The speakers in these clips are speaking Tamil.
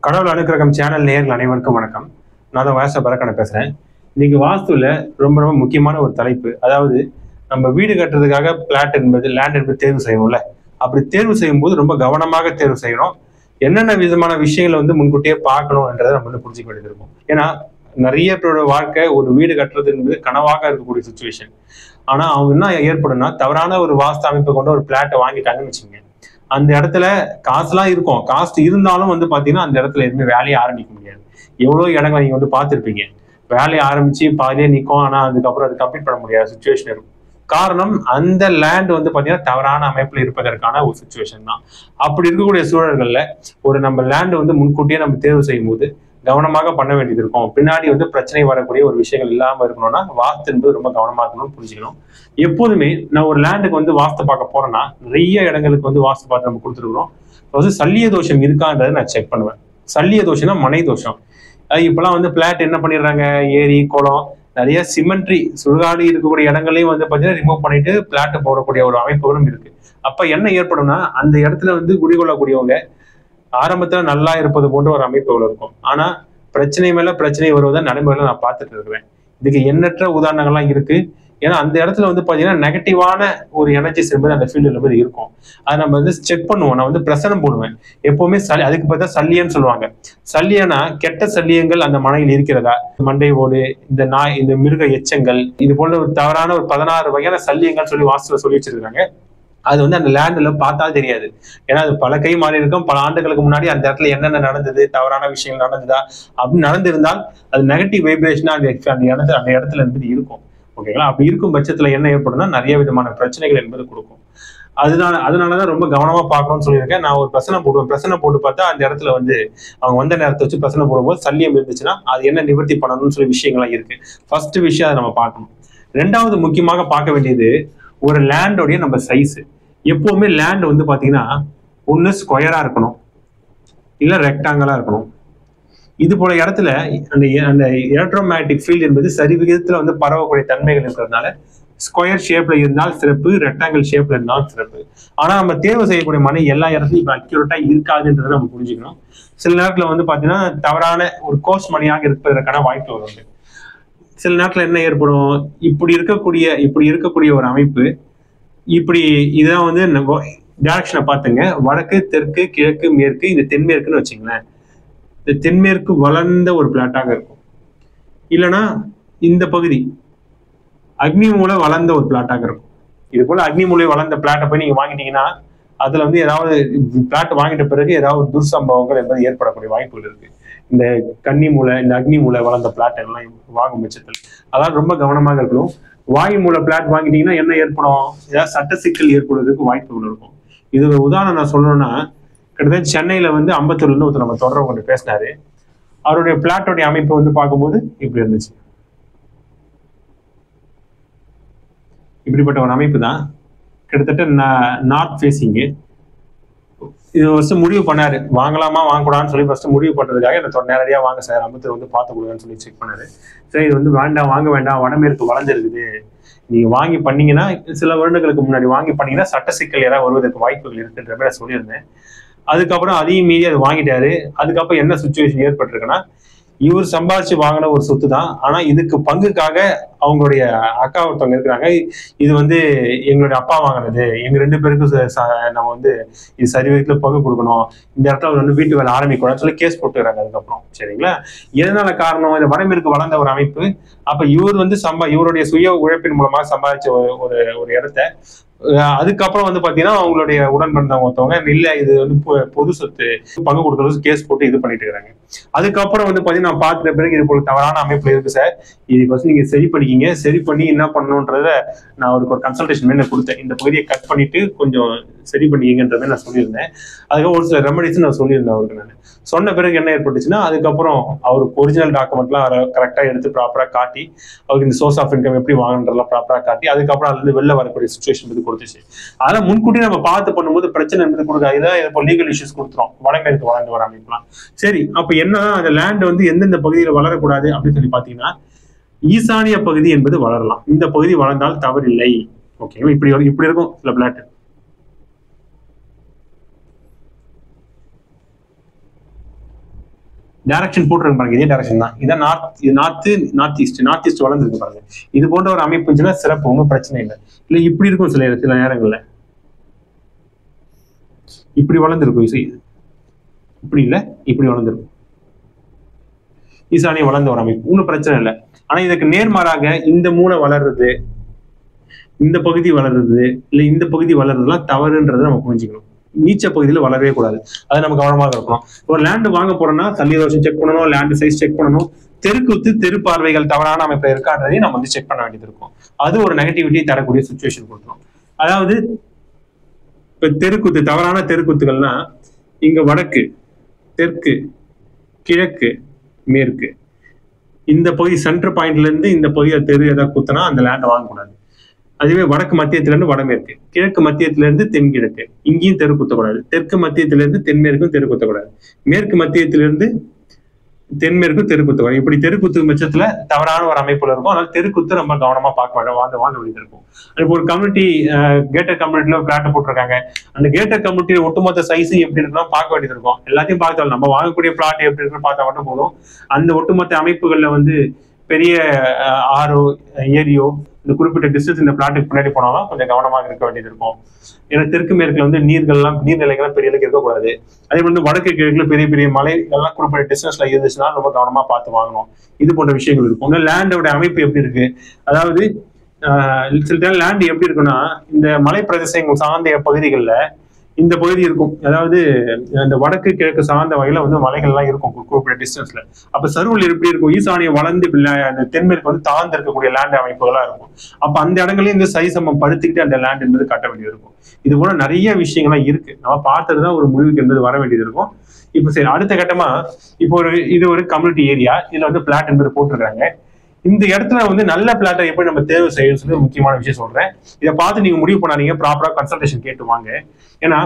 கடவுள் அனுக்கிரகம் சேனல் நேயர்கள் அனைவருக்கும் வணக்கம். நான் தான் வாச பரக்கனை பேசுறேன். இன்னைக்கு வாஸ்துல ரொம்ப ரொம்ப முக்கியமான ஒரு தலைப்பு. அதாவது நம்ம வீடு கட்டுறதுக்காக லேண்ட் என்பது தேர்வு செய்யணும்ல. அப்படி தேர்வு செய்யும் போது ரொம்ப கவனமாக தேர்வு செய்யணும். என்னென்ன விதமான விஷயங்களை முன்கூட்டியே பார்க்கணும்ன்றதை நம்ம புரிஞ்சுக்க வேண்டியது இருக்கும். ஏன்னா நிறைய பேரோட வாழ்க்கை ஒரு வீடு கட்டுறது என்பது கனவாக இருக்கக்கூடிய சுச்சுவேஷன். ஆனா அவங்க என்ன ஏற்படும்னா, தவறான ஒரு வாஸ்து அமைப்பை கொண்டு ஒரு பிளாட்டை வாங்கிட்டாங்கன்னு வச்சுக்கோங்க. அந்த இடத்துல காசுலாம் இருக்கும். காசு இருந்தாலும் பாத்தீங்கன்னா அந்த இடத்துல எதுவுமே வேலையை ஆரம்பிக்க முடியாது. எவ்வளவு இடங்களை நீங்க பார்த்திருப்பீங்க. வேலையை ஆரம்பிச்சு பாதியே நிற்கும். ஆனா அதுக்கப்புறம் அது கம்ப்ளீட் பண்ண முடியாத சுச்சுவேஷன் இருக்கும். காரணம் அந்த லேண்ட் பாத்தீங்கன்னா தவறான அமைப்புல இருப்பதற்கான ஒரு சுச்சுவேஷன் தான். அப்படி இருக்கக்கூடிய சூழல்கள்ல நம்ம லேண்ட் முன்கூட்டியே நம்ம தேர்வு செய்யும் போது கவனமாக பண்ண வேண்டியது இருக்கும். பின்னாடி பிரச்சனை வரக்கூடிய ஒரு விஷயங்கள் இல்லாம இருக்கணும்னா வாஸ்து என்பது ரொம்ப கவனமா இருக்கணும்னு புரிஞ்சுக்கணும். எப்போதுமே நான் ஒரு லேண்டுக்கு வாஸ்து பார்க்க போறேன்னா நிறைய இடங்களுக்கு வாஸ்து பார்த்து நம்ம கொடுத்துருக்கிறோம். சல்லிய தோஷம் இருக்கான்றதை நான் செக் பண்ணுவேன். சல்லிய தோஷம்னா மனை தோஷம். இப்பெல்லாம் பிளாட் என்ன பண்ணிடுறாங்க, ஏரி குளம் நிறைய சிமெண்ட்ரி சுடுகாடு இருக்கக்கூடிய இடங்களையும் பாத்தீங்கன்னா ரிமூவ் பண்ணிட்டு பிளாட் போடக்கூடிய ஒரு அமைப்புகளும் இருக்கு. அப்ப என்ன ஏற்படும்னா அந்த இடத்துல குடிகொள்ளக்கூடியவங்க ஆரம்பத்துல நல்லா இருப்பது போன்ற ஒரு அமைப்புகள் இருக்கும். ஆனா பிரச்சனை மேல பிரச்சனை வருவதை நடைமுறையில நான் பார்த்துட்டு இருக்கிறேன். இதுக்கு எண்ணற்ற உதாரணங்கள்லாம் இருக்கு. ஏன்னா அந்த இடத்துல பாத்தீங்கன்னா நெகட்டிவான ஒரு எனர்ஜிஸ் என்பது அந்த ஃபீல்டுல இருக்கும். அதை நம்ம செக் பண்ணுவோம். நான் பிரசனம் போடுவேன் எப்பவுமே. அதுக்கு பார்த்தா சல்லியன்னு சொல்லுவாங்க. சல்லியனா கெட்ட சல்லியங்கள் அந்த மனையில் இருக்கிறதா, மண்டை ஓடு, இந்த நாய், இந்த மிருக எச்சங்கள், இது போன்ற ஒரு தவறான ஒரு 16 வகையான சல்லியங்கள் சொல்லி வாஸ்துல சொல்லி வச்சிருக்காங்க. அது அந்த லேண்ட்ல பார்த்தா தெரியாது. ஏன்னா அது பல கை மாறி இருக்கும். பல ஆண்டுகளுக்கு முன்னாடி அந்த இடத்துல என்னென்ன நடந்தது, தவறான விஷயங்கள் நடந்ததா அப்படின்னு நடந்திருந்தால் அது நெகட்டிவ் வைப்ரேஷனா அந்த இடத்துல என்பது இருக்கும். ஓகேங்களா? அப்படி இருக்கும் பட்சத்துல என்ன ஏற்படும்னா நிறைய விதமான பிரச்சனைகள் என்பது கொடுக்கும். அதனாலதான் ரொம்ப கவனமா பார்க்கணும்னு சொல்லியிருக்கேன். நான் ஒரு பிரசனை போடுவேன். பிரசனை போட்டு பார்த்தா அந்த இடத்துல அவங்க வந்த நேரத்தை வச்சு பிரசனை போடும்போது சல்லியம் இருந்துச்சுன்னா அது என்ன நிவர்த்தி பண்ணணும்னு சொல்லி விஷயங்கள்லாம் இருக்கு. ஃபர்ஸ்ட் விஷயம் அதை நம்ம பார்க்கணும். ரெண்டாவது முக்கியமாக பார்க்க வேண்டியது ஒரு லேண்டோடைய நம்ம சைஸ். எப்பவுமே லேண்ட் பாத்தீங்கன்னா ஒண்ணு ஸ்கொயரா இருக்கணும், இல்ல ரெக்டாங்கலா இருக்கணும். இது போல இடத்துல அந்த எலக்ட்ரோமேக்னெட்டிக் ஃபீல்ட் என்பது சரி விகிதத்துல பரவக்கூடிய தன்மைகள் இருக்கிறதுனால ஸ்கொயர் ஷேப்ல இருந்தால் சிறப்பு, ரெக்டாங்கிள் ஷேப்ல இருந்தாலும் சிறப்பு. ஆனா நம்ம தேர்வு செய்யக்கூடிய மனை எல்லா இடத்துலையும் இப்ப அக்யூரேட்டா இருக்காதுன்றதை நம்ம புரிஞ்சுக்கணும். சில நேரத்துல பாத்தீங்கன்னா தவறான ஒரு கோர்ஸ் மணியாக இருப்பதற்கான வாய்ப்புகள் உண்டு. சில நேரத்துல என்ன ஏற்படும், இப்படி இருக்கக்கூடிய ஒரு அமைப்பு இதுதான் டைரக்ஷனை பார்த்துங்க. வடக்கு, தெற்கு, கிழக்கு, மேற்கு, இந்த தென்மேற்குன்னு வச்சுங்களேன். இந்த தென்மேற்கு வளர்ந்த ஒரு பிளாட்டாக இருக்கும். இல்லைன்னா இந்த பகுதி அக்னி மூலை வளர்ந்த ஒரு பிளாட்டாக இருக்கும். இது போல அக்னி மூலை வளர்ந்த பிளாட்டை போய் நீங்க வாங்கிட்டீங்கன்னா அதுல ஏதாவது பிளாட் வாங்கிட்ட பிறகு ஏதாவது துர்சம்பவங்கள் என்பது ஏற்படக்கூடிய வாய்ப்புகள் இருக்கு. இந்த இந்த அக்னி மூலை வளர்ந்த பிளாட் எல்லாம் வாங்கும் பட்சத்தில் அதான் ரொம்ப கவனமாக இருக்கணும். வாயு மூல பிளாட் வாங்கிட்டீங்கன்னா என்ன ஏற்படும், ஏதாவது சட்ட சிக்கல் ஏற்படுவதற்கு வாய்ப்புகள் இருக்கும். இது ஒரு உதாரணம் நான் சொல்லணும்னா, கிட்டத்தட்ட சென்னையில அம்பத்தூர்ல இருந்து ஒருத்தர் நம்ம தொடர்பு பேசினாரு. அவருடைய பிளாட்டோடைய அமைப்பு பார்க்கும்போது இப்படி இருந்துச்சு. இப்படிப்பட்ட ஒரு அமைப்பு தான். கிட்டத்தட்ட நார்த் ஃபேசிங்கு. இது ஃபர்ஸ்ட் முடிவு பண்ணாரு, வாங்கலாமா வாங்கக்கூடாதுன்னு சொல்லி ஃபர்ஸ்ட் முடிவு பண்றதுக்காக என்ன நேரடியாக வாங்க சார், அம்பத்தூர் பார்த்து கொடுங்கன்னு சொல்லி செக் பண்ணாரு. சரி, இது வேண்டாம், வாங்க வேண்டாம், வடமேற்கு வளர்ந்துருக்குது, நீங்க வாங்கி பண்ணீங்கன்னா சில வருடங்களுக்கு முன்னாடி வாங்கி பண்ணீங்கன்னா சட்ட சிக்கல் ஏதாவது வருவதற்கு வாய்ப்புகள் இருக்குன்ற மாதிரி நான் சொல்லியிருந்தேன். அதுக்கப்புறம் அதையும் மீறி அதை வாங்கிட்டாரு. அதுக்கப்புறம் என்ன சுச்சுவேஷன் ஏற்பட்டிருக்குன்னா, இவர் சம்பாதிச்சு வாங்கின ஒரு சொத்து தான். ஆனா இதுக்கு பங்குக்காக அவங்களுடைய அக்கா ஒருத்தவங்க இருக்கிறாங்க, இது எங்களுடைய அப்பா வாங்கினது, எங்க 2 பேருக்கும் நம்ம இது சரி விதத்துல பங்கு கொடுக்கணும், இந்த இடத்துல அவர் வீட்டு வேலை ஆரம்பிக்கூடாதுன்னு சொல்லி கேஸ் போட்டுக்கிறாங்க. அதுக்கப்புறம் சரிங்களா, எதனால காரணம், இந்த வடமேற்கு வளர்ந்த ஒரு அமைப்பு. அப்ப இவர் இவருடைய சுய உழைப்பின் மூலமாக சம்பாதிச்ச ஒரு இடத்த அதுக்கப்புறம் பாத்தீங்கன்னா அவங்களுடைய உடன் பிறந்தவங்க ஒருத்தவங்க இல்ல இது பொது சொத்து பங்கு கொடுக்கறது கேஸ் போட்டு இது பண்ணிட்டு இருக்காங்க. அதுக்கப்புறம் பாத்தீங்கன்னா நான் பார்த்துட்ட பிறகு இது போல தவறான அமைப்புல இருக்கு சார், இதுக்கு நீங்க சரி பண்ணிக்கிங்க, சரி பண்ணி என்ன பண்ணணும்ன்றத நான் அவருக்கு ஒரு கன்சல்டேஷன் மாதிரி கொடுத்தேன். இந்த பகுதியை கட் பண்ணிட்டு கொஞ்சம் சரி பண்ணிக்கிங்கன்றதை நான் சொல்லியிருந்தேன். அதுக்கப்புறம் ஒரு சில ரெமடிஸ் நான் சொல்லியிருந்தேன் அவருக்கு. நான் சொன்ன பிறகு என்ன ஏற்பட்டுச்சுன்னா, அதுக்கப்புறம் அவருக்கு ஒரிஜினல் டாக்குமெண்ட்லாம் கரெக்டா எடுத்து ப்ராப்பரா காட்டி அவருக்கு இந்த சோர்ஸ் ஆஃப் இன்கம் எப்படி வாங்கன்றதெல்லாம் ப்ராப்பரா காட்டி அதுக்கப்புறம் அதுல வெளில வரக்கூடிய சுச்சுவேஷன் கொடுத்துச்சு. அதெல்லாம் முன்கூட்டி நம்ம பார்த்து பண்ணும்போது பிரச்சனை என்பது கொடுக்காது. இதான் லீகல் இஷ்யூஸ் கொடுத்துரும் வடமேற்கு வளர்ந்து வர அமைப்புலாம். சரி, அப்ப என்னதான் அந்த லேண்ட் எந்தெந்த பகுதியில் வளரக்கூடாது அப்படின்னு சொல்லி பாத்தீங்கன்னா, ஈசானிய பகுதி என்பது வளரலாம். இந்த பகுதி வளர்ந்தால் தவறில்லை. ஓகேங்களா, இப்படி இருக்கும் சில பிளாட். டைரக்ஷன் போட்டுருக்கு பாருங்க, இதே டைரக்ஷன் தான். இதான் நார்த் ஈஸ்ட் வளர்ந்துருக்கு பாருங்க. இது போன்ற ஒரு அமைப்பு இருந்துச்சுன்னா சிறப்பு, ஒன்றும் பிரச்சனை இல்லை. இல்லை இப்படி இருக்கும் சில நேரங்கள்ல இப்படி வளர்ந்துருக்கும் இசை, இப்படி இல்லை இப்படி வளர்ந்துருக்கும். ஈசானியம் வளர்ந்த ஒரு அமைப்பு, ஒன்றும் பிரச்சனை இல்லை. ஆனா இதுக்கு நேர்மாறாக இந்த மூளை வளர்றது, இந்த பகுதி வளருது, இல்லை இந்த பகுதி வளர்றதுலாம் தவறுன்றதை நம்ம புரிஞ்சுக்கணும். நீச்ச பகுதியில் வளரவே கூடாது, அதை நம்ம கவனமாக இருக்கணும். ஒரு லேண்டு வாங்க போறோம்னா சல்லி தோஷம் செக் பண்ணணும், லேண்டு சைஸ் செக் பண்ணணும், தெருக்குத்து தெரு பார்வைகள் தவறான அமைப்பு இருக்கான்றதையும் நம்ம வந்து செக் பண்ண வேண்டியது இருக்கும். அது ஒரு நெகட்டிவிட்டி தரக்கூடிய சுச்சுவேஷன் கொடுத்துரும். அதாவது இப்ப தெருக்குத்து, தவறான தெருக்குத்துகள்னா இங்க வடக்கு, தெற்கு, கிழக்கு, மேற்கு, இந்த பகுதி சென்டர் பாயிண்ட்ல இருந்து இந்த பகுதியை தெரு ஏதாவது குத்துனா அந்த லேண்டை வாங்கக்கூடாது. அதுவே வடக்கு மத்தியத்துல இருந்து வடமேற்கு, கிழக்கு மத்தியத்துல இருந்து தென்கிழக்கு, இங்கேயும் தெரு குத்தக்கூடாது. தெற்கு மத்தியத்துல இருந்து தென்மேற்கும் தெரு குத்தக்கூடாது. மேற்கு மத்தியத்திலிருந்து தென்மேற்கும் தெரு குத்தக்கூடாது. இப்படி தெருக்குத்து பட்சத்துல தவறான ஒரு அமைப்புல இருக்கும். அதனால தெருக்குத்து ரொம்ப கவனமா பார்க்க வேண்டாம், வாங்க வேண்டியது இருக்கும். இப்போ ஒரு கம்யூனிட்டி கேட்டர் கம்யூனிட்டில பிளாட் போட்டிருக்காங்க, அந்த கேட்டர் கம்யூனிட்டி ஒட்டுமொத்த சைஸும் எப்படி இருக்குன்னு பார்க்க வேண்டியது இருக்கும். எல்லாத்தையும் பார்த்தாலும் நம்ம வாங்கக்கூடிய பிளாட் எப்படி இருக்குன்னு பார்த்தா மட்டும் போதும். அந்த ஒட்டுமொத்த அமைப்புகள்ல வந்து பெரிய ஆறோ ஏரியோ இந்த குறிப்பிட்ட டிஸ்டன்ஸ் இந்த பிளாட்டுக்கு பின்னாடி போனாலும் கொஞ்சம் கவனமாக இருக்க வேண்டியது இருக்கும். ஏன்னா தெற்கு மேற்குல வந்து நீர்நிலைகள்லாம் பெரிய அளவுக்கு இருக்கக்கூடாது. அதே மாதிரி வடக்கு கிழக்குல பெரிய பெரிய மலைகள்லாம் குறிப்பிட்ட டிஸ்டன்ஸ்ல இருந்துச்சுன்னா ரொம்ப கவனமா பார்த்து வாங்கணும். இது போன்ற விஷயங்கள் இருக்கும். லேண்டோட அமைப்பு எப்படி இருக்கு, அதாவது சில டைம் லேண்ட் எப்படி இருக்குன்னா இந்த மலை பிரதேசங்கள் சார்ந்த பகுதிகளில் இந்த பகுதி இருக்கும். அதாவது இந்த வடக்கு கிழக்கு சார்ந்த வகையில வந்து மலைகள்லாம் இருக்கும் குறிப்பிட்ட டிஸ்டன்ஸ்ல. அப்ப சருவல் எப்படி இருக்கும், ஈசானியம் வளர்ந்து அந்த தென்மேற்கு வந்து தாழ்ந்து இருக்கக்கூடிய லேண்ட் அமைப்புகளா இருக்கும். அப்ப அந்த இடங்களையும் இந்த சைஸ் நம்ம படுத்திக்கிட்டு அந்த லேண்ட் என்பது கட்ட வேண்டியது இருக்கும். இது போல நிறைய விஷயங்கள்லாம் இருக்கு, நம்ம பார்த்துட்டுதான் ஒரு முடிவுக்கு என்பது வர வேண்டியது இருக்கும். இப்ப சரி, அடுத்த கட்டமா இப்போ இது ஒரு கம்யூனிட்டி ஏரியா, இதுல வந்து பிளாட் என்பது போட்டிருக்காங்க. இந்த இடத்துல வந்து நல்ல பிளாட்டை எப்படி நம்ம தேர்வு செய்யணும் சொல்லி முக்கியமான விஷயம் சொல்றேன். இதை பார்த்து நீங்க முடிவு பண்ணாதீங்க, ப்ராப்பரா கன்சல்டேஷன் கேட்டு வாங்க. ஏன்னா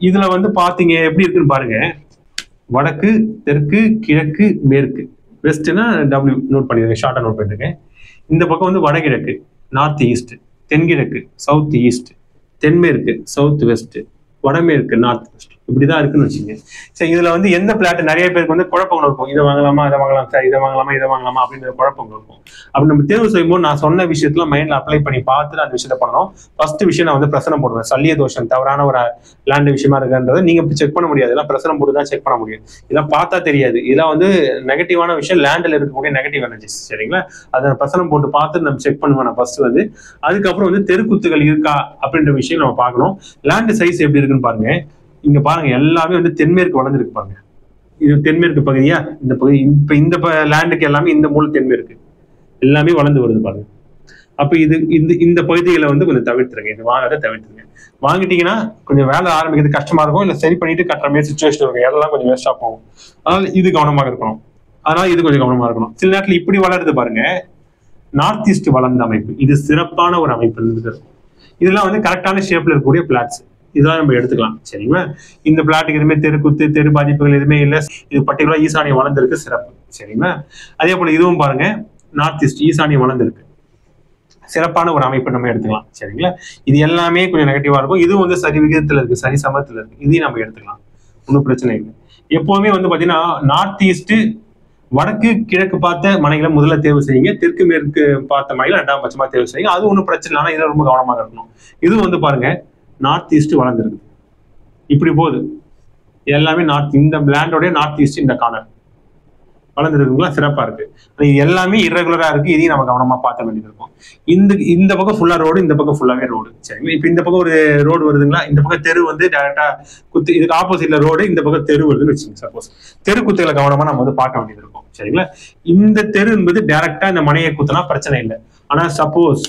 இதுல வந்து பாத்தீங்க எப்படி இருக்குன்னு பாருங்க, வடக்கு, தெற்கு, கிழக்கு, மேற்கு, வெஸ்ட்னா W நோட் பண்ணிருக்கேன், ஷார்ட்டா நோட் பண்ணிருக்கேன். இந்த பக்கம் வந்து வடகிழக்கு, நார்த் ஈஸ்ட், தென்கிழக்கு, சவுத் ஈஸ்ட், தென்மேற்கு, சவுத் வெஸ்ட், வடமேற்கு, நார்த் வெஸ்ட், இப்படிதான் இருக்குன்னு வச்சுங்க. சரி, இதுல வந்து எந்த பிளாட் நிறைய பேருக்கு வந்து குழப்பங்கள் இருக்கும், இதை வாங்கலாமா அதை வாங்கலாம் சார், இதை வாங்கலாமா அப்படின்ற குழப்பங்கள் இருக்கும். அப்படி நம்ம தேர்வு செய்யும்போது நான் சொன்ன விஷயத்துல மைண்ட்ல அப்ளை பண்ணி பார்த்துட்டு அந்த விஷயத்த பண்ணணும். ஃபர்ஸ்ட் விஷயம் நான் வந்து பிரசனம் போடுவேன், சல்லிய தோஷம் தவறான ஒரு லேண்ட் விஷயமா இருக்குன்றதை நீங்க செக் பண்ண முடியாது, இதெல்லாம் பிரசனம் போட்டு தான் செக் பண்ண முடியும். இதெல்லாம் பார்த்தா தெரியாது, இதெல்லாம் வந்து நெகட்டிவான விஷயம், லேண்டில் இருக்கக்கூடிய நெகட்டிவ் எனர்ஜிஸ். சரிங்களா, அதை பிரசனம் போட்டு பார்த்து நம்ம செக் பண்ணுவேன் நான் ஃபர்ஸ்ட் வந்து. அதுக்கப்புறம் வந்து தெருக்குத்துகள் இருக்கா அப்படின்ற விஷயம் நம்ம பார்க்கணும். லேண்ட் சைஸ் எப்படி இருக்குன்னு பாருங்க. இங்க பாருங்க, எல்லாமே வந்து தென்மேற்கு வளர்ந்துருக்கு பாருங்க. இது தென்மேற்கு பகுதியா, இந்த பகுதி இப்ப இந்த லேண்டுக்கு எல்லாமே இந்த மூல தென்மேற்கு எல்லாமே வளர்ந்து வருது பாருங்க. அப்ப இந்த பகுதிகளை வந்து கொஞ்சம் தவிர்த்துருங்க, இது வாங்காத தவிர்த்துருங்க. வாங்கிட்டீங்கன்னா கொஞ்சம் வேலை ஆரம்பிக்கிறது கஷ்டமா இருக்கும், இல்ல சரி பண்ணிட்டு கட்டுற மாதிரி சுச்சுவேஷன் இருக்கும், எல்லாம் கொஞ்சம் வேஸ்டா போகும். அதனால இது கவனமாக இருக்கணும். அதனால இது கொஞ்சம் கவனமா இருக்கணும். சில நேரத்தில் இப்படி வளருது பாருங்க, நார்த் ஈஸ்ட் வளர்ந்த அமைப்பு, இது சிறப்பான ஒரு அமைப்பு இருந்தது. இதெல்லாம் வந்து கரெக்டான ஷேப்ல இருக்கக்கூடிய பிளாட்ஸ், இதெல்லாம் நம்ம எடுத்துக்கலாம். சரிங்களா, இந்த பிளாட்டுக்கு எதுவுமே தெருக்குத்து தெரு பாதிப்புகள் எதுவுமே இல்லை, இது பர்டிகுலரா ஈசானியம் வளர்ந்துருக்கு, சிறப்பு. சரிங்களா, அதே போல இதுவும் பாருங்க, நார்த் ஈஸ்ட் ஈசானியம் வளர்ந்துருக்கு, சிறப்பான ஒரு அமைப்பு நம்ம எடுத்துக்கலாம். சரிங்களா, இது எல்லாமே கொஞ்சம் நெகட்டிவா இருக்கும், இதுவும் வந்து சரி விகிதத்துல இருக்கு, சரி சமத்துல இருக்கு, இதையும் நம்ம எடுத்துக்கலாம், ஒன்றும் பிரச்சனை இல்லை. எப்பவுமே வந்து பாத்தீங்கன்னா நார்த் ஈஸ்ட் வடக்கு கிழக்கு பார்த்த மனைகளை முதல்ல தேர்வு செய்யுங்க, தெற்கு மேற்கு பார்த்த மனைகளை ரெண்டாம் பட்சமா தேர்வு செய்யுங்க, அது ஒன்றும் பிரச்சனை இல்லை. ஆனா இதை ரொம்ப கவனமாக இருக்கணும். இதுவும் வந்து பாருங்க, நார்த் ஈஸ்ட் வளர்ந்துருக்கு, இப்படி போகுது எல்லாமே நார்த், இந்த லேண்டோட நார்த் ஈஸ்ட் இந்த கார்னர் வளர்ந்துருக்குங்களா, சிறப்பா இருக்கு. இது எல்லாமே இரகுலரா இருக்கு, இதையும் நம்ம கவனமா பார்த்த வேண்டியது இருக்கும். இந்த பக்கம் ஃபுல்லா ரோடு, இந்த பக்கம் ஃபுல்லாவே ரோடு. சரிங்களா, இப்ப இந்த பக்கம் ஒரு ரோடு வருதுங்களா, இந்த பக்கம் தெரு வந்து டைரக்டா குத்து, இதுக்கு ஆப்போசிட்ல ரோடு, இந்த பக்கம் தெரு வருதுன்னு வச்சுங்க. சப்போஸ் தெரு குத்துகளை கவனமா நம்ம வந்து பார்க்க வேண்டியது இருக்கும். சரிங்களா, இந்த தெரு என்பது டைரக்டா இந்த மனையை குத்துனா பிரச்சனை இல்லை. ஆனா சப்போஸ்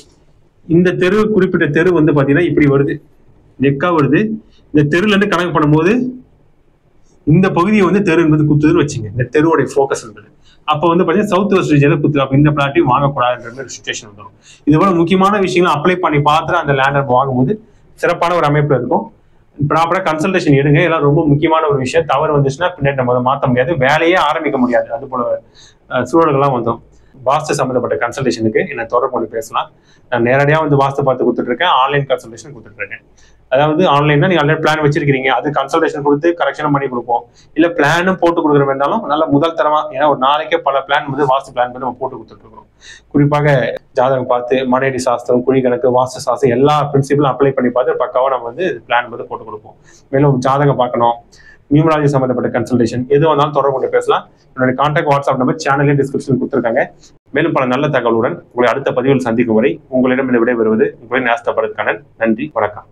இந்த தெரு, குறிப்பிட்ட தெரு வந்து பாத்தீங்கன்னா இப்படி வருது, நெக்கா வருது, இந்த தெருல இருந்து கணக்கு பண்ணும்போது இந்த பகுதியை வந்து தெரு என்பது குத்துதுன்னு வச்சுங்க, இந்த தெருவோடைய ஃபோக்கஸ் என்பது. அப்போ வந்து பாத்தீங்கன்னா சவுத் வெஸ்ட் ரீஜன்ல குத்து, அப்போ இந்த பிளாட்டையும் வாங்கக்கூடாதுன்ற மாதிரி சுச்சுவேஷன் வந்துடும். இது போல முக்கியமான விஷயங்களை அப்ளை பண்ணி பார்த்துட்டு அந்த லேண்டை வாங்கும்போது சிறப்பான ஒரு அமைப்பு இருக்கும். ப்ராப்பரா கன்சல்டேஷன் எடுங்க, எல்லாம் ரொம்ப முக்கியமான ஒரு விஷயம். தவறு வந்துச்சுன்னா பின்னாடி நம்ம அதை மாற்ற முடியாது, வேலையே ஆரம்பிக்க முடியாது, அது போல சூழல்கள்லாம் வந்துடும். வாஸ்து சம்மந்தப்பட்ட கன்சல்டேஷனுக்கு என்ன தொடர்பு கொண்டு பேசலாம். நான் நேரடியாக வந்து வாஸ்து பார்த்து கொடுத்துட்டு இருக்கேன், ஆன்லைன் கன்சல்டேஷன் கொடுத்துட்டு இருக்கேன். அதாவது ஆன்லைன்னா நீங்க ஆல்ரெடி பிளான் வச்சிருக்கீங்க, அது கன்சல்டேஷன் கொடுத்து கரெக்ஷனும் பண்ணி கொடுப்போம். இல்ல பிளானும் போட்டு கொடுக்குற வேண்டாலும் நல்ல முதல் தரமா, ஏன்னா ஒரு நாளைக்கே பல பிளான் வந்து வாஸ்து பிளான் வந்து நம்ம போட்டு கொடுத்துட்டு இருக்கோம். குறிப்பாக ஜாதகம் பார்த்து மனைவி சாஸ்திரம், குழி கணக்கு, வாஸ்து சாஸ்திரம் எல்லா பிரின்சிபலும் அப்ளை பண்ணி பார்த்து பக்காவா நம்ம வந்து பிளான் வந்து போட்டு கொடுப்போம். மேலும் ஜாதகம் பார்க்கணும், நியூமராலஜி சம்பந்தப்பட்ட கன்சல்டேஷன் எது வந்தாலும் தொடர்பு கொண்டு பேசலாம். என்னுடைய கான்டாக்ட் வாட்ஸ்அப் நம்பர் சேனலில் டிஸ்கிரிப்ஷன் கொடுத்துருக்காங்க. மேலும் பல நல்ல தகவலுடன் உங்களை அடுத்த பதிவில் சந்திக்கும் வரை உங்களிடம் இந்த விடைபெறுவது உங்களின் நேஸ்த பரத் கண்ணன். நன்றி, வணக்கம்.